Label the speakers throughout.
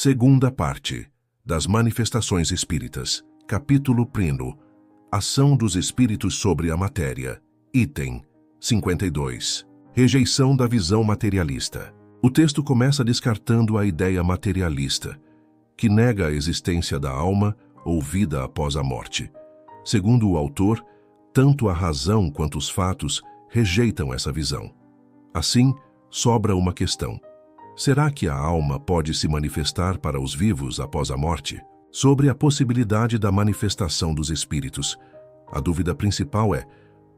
Speaker 1: Segunda parte das Manifestações Espíritas. Capítulo 1. Ação dos Espíritos sobre a Matéria. Item 52. Rejeição da visão materialista. O texto começa descartando a ideia materialista, que nega a existência da alma ou vida após a morte. Segundo o autor, tanto a razão quanto os fatos rejeitam essa visão. Assim, sobra uma questão. Será que a alma pode se manifestar para os vivos após a morte? Sobre a possibilidade da manifestação dos espíritos, a dúvida principal é: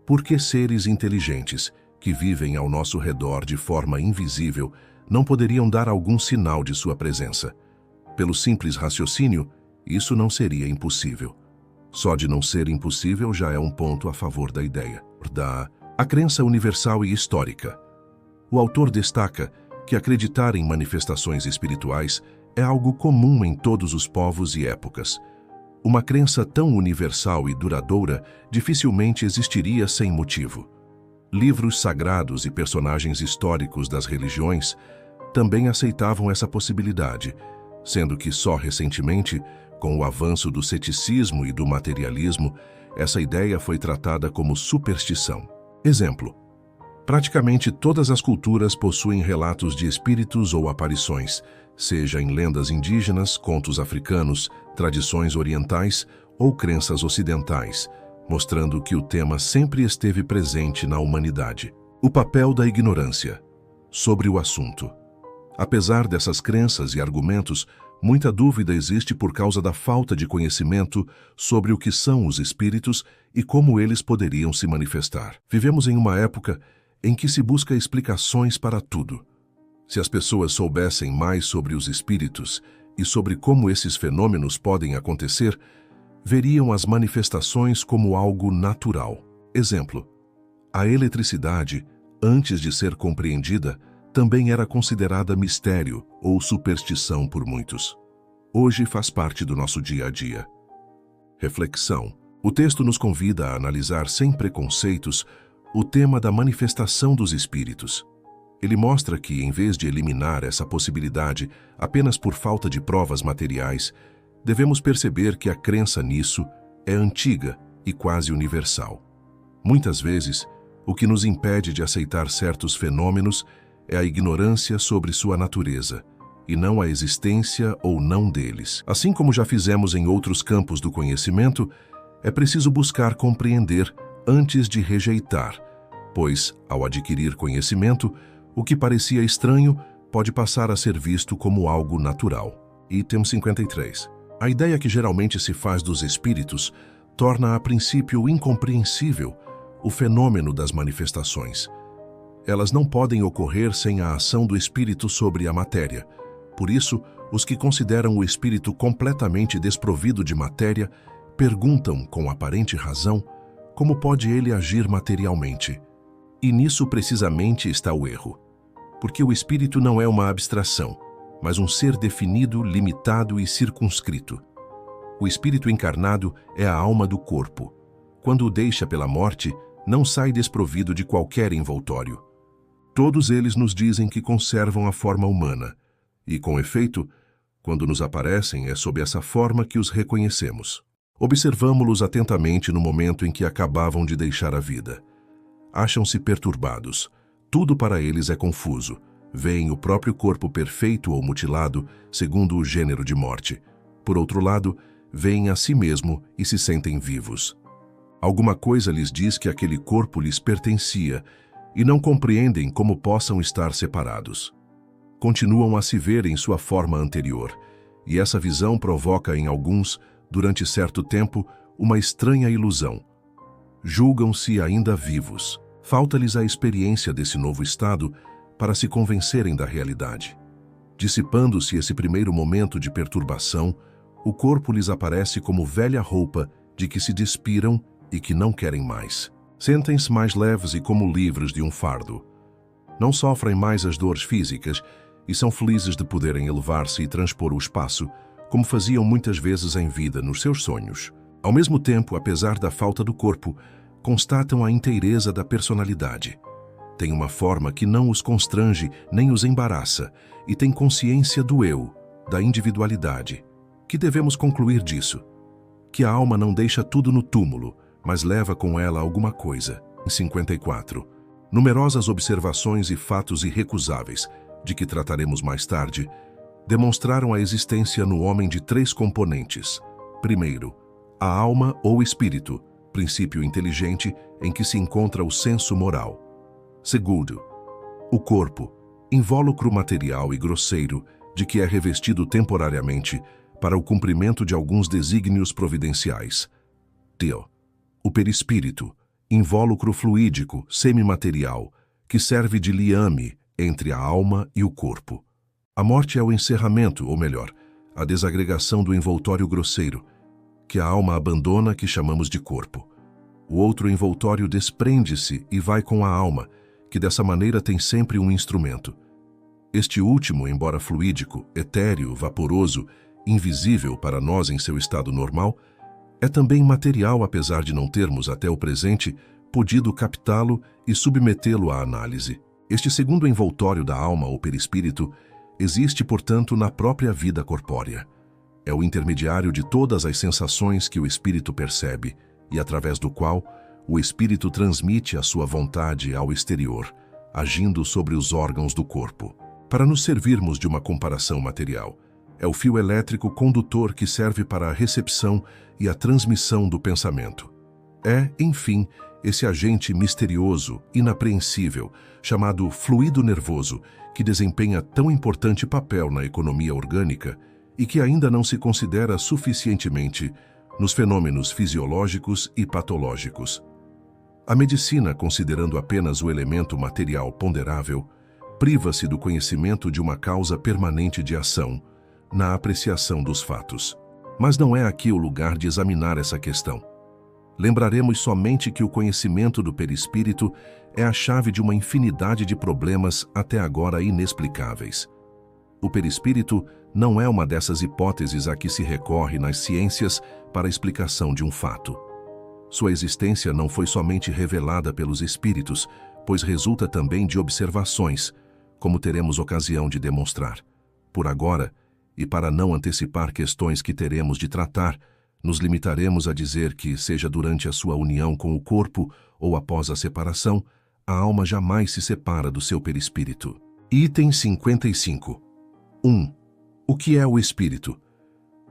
Speaker 1: por que seres inteligentes, que vivem ao nosso redor de forma invisível, não poderiam dar algum sinal de sua presença? Pelo simples raciocínio, isso não seria impossível. Só de não ser impossível já é um ponto a favor da ideia. A crença universal e histórica. O autor destaca que acreditar em manifestações espirituais é algo comum em todos os povos e épocas. Uma crença tão universal e duradoura dificilmente existiria sem motivo. Livros sagrados e personagens históricos das religiões também aceitavam essa possibilidade, sendo que só recentemente, com o avanço do ceticismo e do materialismo, essa ideia foi tratada como superstição. Exemplo: praticamente todas as culturas possuem relatos de espíritos ou aparições, seja em lendas indígenas, contos africanos, tradições orientais ou crenças ocidentais, mostrando que o tema sempre esteve presente na humanidade. O papel da ignorância sobre o assunto. Apesar dessas crenças e argumentos, muita dúvida existe por causa da falta de conhecimento sobre o que são os espíritos e como eles poderiam se manifestar. Vivemos em uma época em que se busca explicações para tudo. Se as pessoas soubessem mais sobre os espíritos e sobre como esses fenômenos podem acontecer, veriam as manifestações como algo natural. Exemplo: a eletricidade, antes de ser compreendida, também era considerada mistério ou superstição por muitos. Hoje faz parte do nosso dia a dia. Reflexão. O texto nos convida a analisar sem preconceitos o tema da manifestação dos espíritos. Ele mostra que, em vez de eliminar essa possibilidade apenas por falta de provas materiais, devemos perceber que a crença nisso é antiga e quase universal. Muitas vezes, o que nos impede de aceitar certos fenômenos é a ignorância sobre sua natureza, e não a existência ou não deles. Assim como já fizemos em outros campos do conhecimento, é preciso buscar compreender antes de rejeitar, pois, ao adquirir conhecimento, o que parecia estranho pode passar a ser visto como algo natural. Item 53. A ideia que geralmente se faz dos espíritos torna a princípio incompreensível o fenômeno das manifestações. Elas não podem ocorrer sem a ação do espírito sobre a matéria. Por isso, os que consideram o espírito completamente desprovido de matéria perguntam, com aparente razão, como pode ele agir materialmente. E nisso precisamente está o erro. Porque o espírito não é uma abstração, mas um ser definido, limitado e circunscrito. O espírito encarnado é a alma do corpo. Quando o deixa pela morte, não sai desprovido de qualquer envoltório. Todos eles nos dizem que conservam a forma humana, e, com efeito, quando nos aparecem é sob essa forma que os reconhecemos. Observamo-los atentamente no momento em que acabavam de deixar a vida. Acham-se perturbados. Tudo para eles é confuso. Veem o próprio corpo perfeito ou mutilado, segundo o gênero de morte. Por outro lado, veem a si mesmo e se sentem vivos. Alguma coisa lhes diz que aquele corpo lhes pertencia e não compreendem como possam estar separados. Continuam a se ver em sua forma anterior, e essa visão provoca em alguns, durante certo tempo, uma estranha ilusão. Julgam-se ainda vivos. Falta-lhes a experiência desse novo estado para se convencerem da realidade. Dissipando-se esse primeiro momento de perturbação, o corpo lhes aparece como velha roupa de que se despiram e que não querem mais. Sentem-se mais leves e como livres de um fardo. Não sofrem mais as dores físicas e são felizes de poderem elevar-se e transpor o espaço, como faziam muitas vezes em vida nos seus sonhos. Ao mesmo tempo, apesar da falta do corpo, constatam a inteireza da personalidade. Têm uma forma que não os constrange nem os embaraça e têm consciência do eu, da individualidade. Que devemos concluir disso? Que a alma não deixa tudo no túmulo, mas leva com ela alguma coisa. Em 54. Numerosas observações e fatos irrecusáveis, de que trataremos mais tarde, demonstraram a existência no homem de 3 componentes. Primeiro, a alma ou espírito, princípio inteligente em que se encontra o senso moral. Segundo, o corpo, invólucro material e grosseiro de que é revestido temporariamente para o cumprimento de alguns desígnios providenciais. O perispírito, invólucro fluídico, semimaterial, que serve de liame entre a alma e o corpo. A morte é o encerramento, ou melhor, a desagregação do envoltório grosseiro, que a alma abandona, que chamamos de corpo. O outro envoltório desprende-se e vai com a alma, que dessa maneira tem sempre um instrumento. Este último, embora fluídico, etéreo, vaporoso, invisível para nós em seu estado normal, é também material, apesar de não termos até o presente podido captá-lo e submetê-lo à análise. Este segundo envoltório da alma ou perispírito existe, portanto, na própria vida corpórea. É o intermediário de todas as sensações que o espírito percebe e através do qual o espírito transmite a sua vontade ao exterior, agindo sobre os órgãos do corpo. Para nos servirmos de uma comparação material, é o fio elétrico condutor que serve para a recepção e a transmissão do pensamento. É, enfim, esse agente misterioso, inapreensível, chamado fluido nervoso, que desempenha tão importante papel na economia orgânica e que ainda não se considera suficientemente nos fenômenos fisiológicos e patológicos. A medicina, considerando apenas o elemento material ponderável, priva-se do conhecimento de uma causa permanente de ação, na apreciação dos fatos. Mas não é aqui o lugar de examinar essa questão. Lembraremos somente que o conhecimento do perispírito é a chave de uma infinidade de problemas até agora inexplicáveis. O perispírito não é uma dessas hipóteses a que se recorre nas ciências para a explicação de um fato. Sua existência não foi somente revelada pelos espíritos, pois resulta também de observações, como teremos ocasião de demonstrar. Por agora, e para não antecipar questões que teremos de tratar, nos limitaremos a dizer que, seja durante a sua união com o corpo ou após a separação, a alma jamais se separa do seu perispírito. Item 55. 1. O que é o espírito?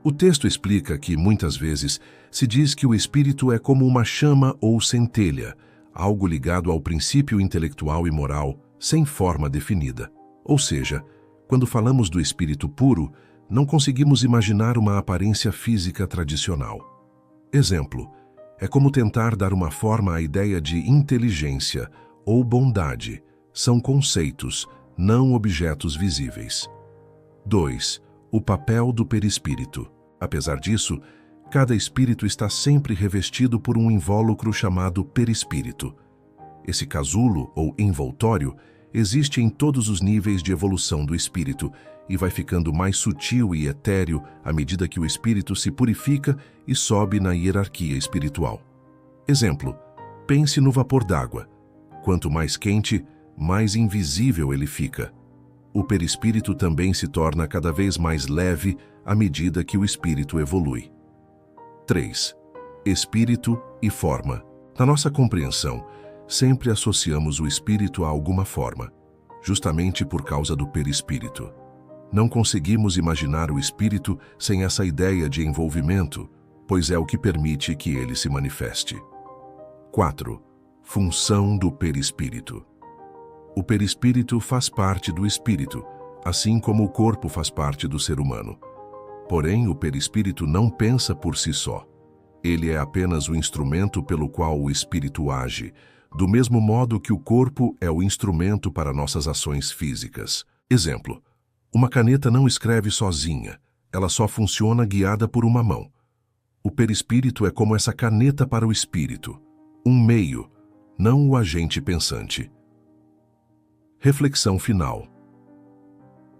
Speaker 1: O texto explica que, muitas vezes, se diz que o espírito é como uma chama ou centelha, algo ligado ao princípio intelectual e moral, sem forma definida. Ou seja, quando falamos do espírito puro, não conseguimos imaginar uma aparência física tradicional. Exemplo, é como tentar dar uma forma à ideia de inteligência ou bondade. São conceitos, não objetos visíveis. 2. O papel do perispírito. Apesar disso, cada espírito está sempre revestido por um invólucro chamado perispírito. Esse casulo, ou envoltório, existe em todos os níveis de evolução do espírito e vai ficando mais sutil e etéreo à medida que o espírito se purifica e sobe na hierarquia espiritual. Exemplo, pense no vapor d'água. Quanto mais quente, mais invisível ele fica. O perispírito também se torna cada vez mais leve à medida que o espírito evolui. 3. Espírito e forma. Na nossa compreensão, sempre associamos o espírito a alguma forma, justamente por causa do perispírito. Não conseguimos imaginar o espírito sem essa ideia de envolvimento, pois é o que permite que ele se manifeste. 4. Função do perispírito. O perispírito faz parte do espírito, assim como o corpo faz parte do ser humano. Porém, o perispírito não pensa por si só. Ele é apenas o instrumento pelo qual o espírito age, do mesmo modo que o corpo é o instrumento para nossas ações físicas. Exemplo, uma caneta não escreve sozinha, ela só funciona guiada por uma mão. O perispírito é como essa caneta para o espírito, um meio, não o agente pensante. Reflexão final.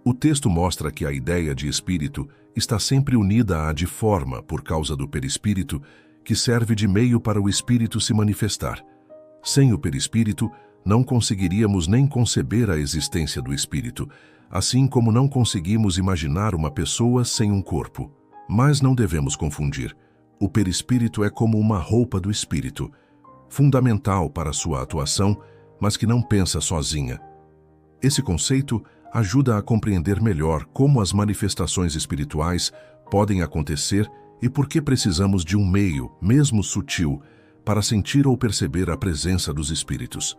Speaker 1: O texto mostra que a ideia de espírito está sempre unida à de forma por causa do perispírito, que serve de meio para o espírito se manifestar. Sem o perispírito, não conseguiríamos nem conceber a existência do espírito, assim como não conseguimos imaginar uma pessoa sem um corpo. Mas não devemos confundir. O perispírito é como uma roupa do espírito, fundamental para sua atuação, mas que não pensa sozinha. Esse conceito ajuda a compreender melhor como as manifestações espirituais podem acontecer e por que precisamos de um meio, mesmo sutil, para sentir ou perceber a presença dos espíritos.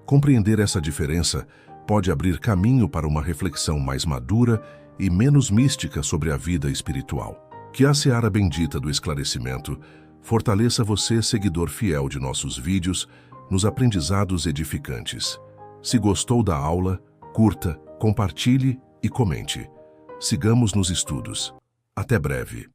Speaker 1: Compreender essa diferença pode abrir caminho para uma reflexão mais madura e menos mística sobre a vida espiritual. Que a seara bendita do esclarecimento fortaleça você, seguidor fiel de nossos vídeos, nos aprendizados edificantes. Se gostou da aula, curta, compartilhe e comente. Sigamos nos estudos. Até breve.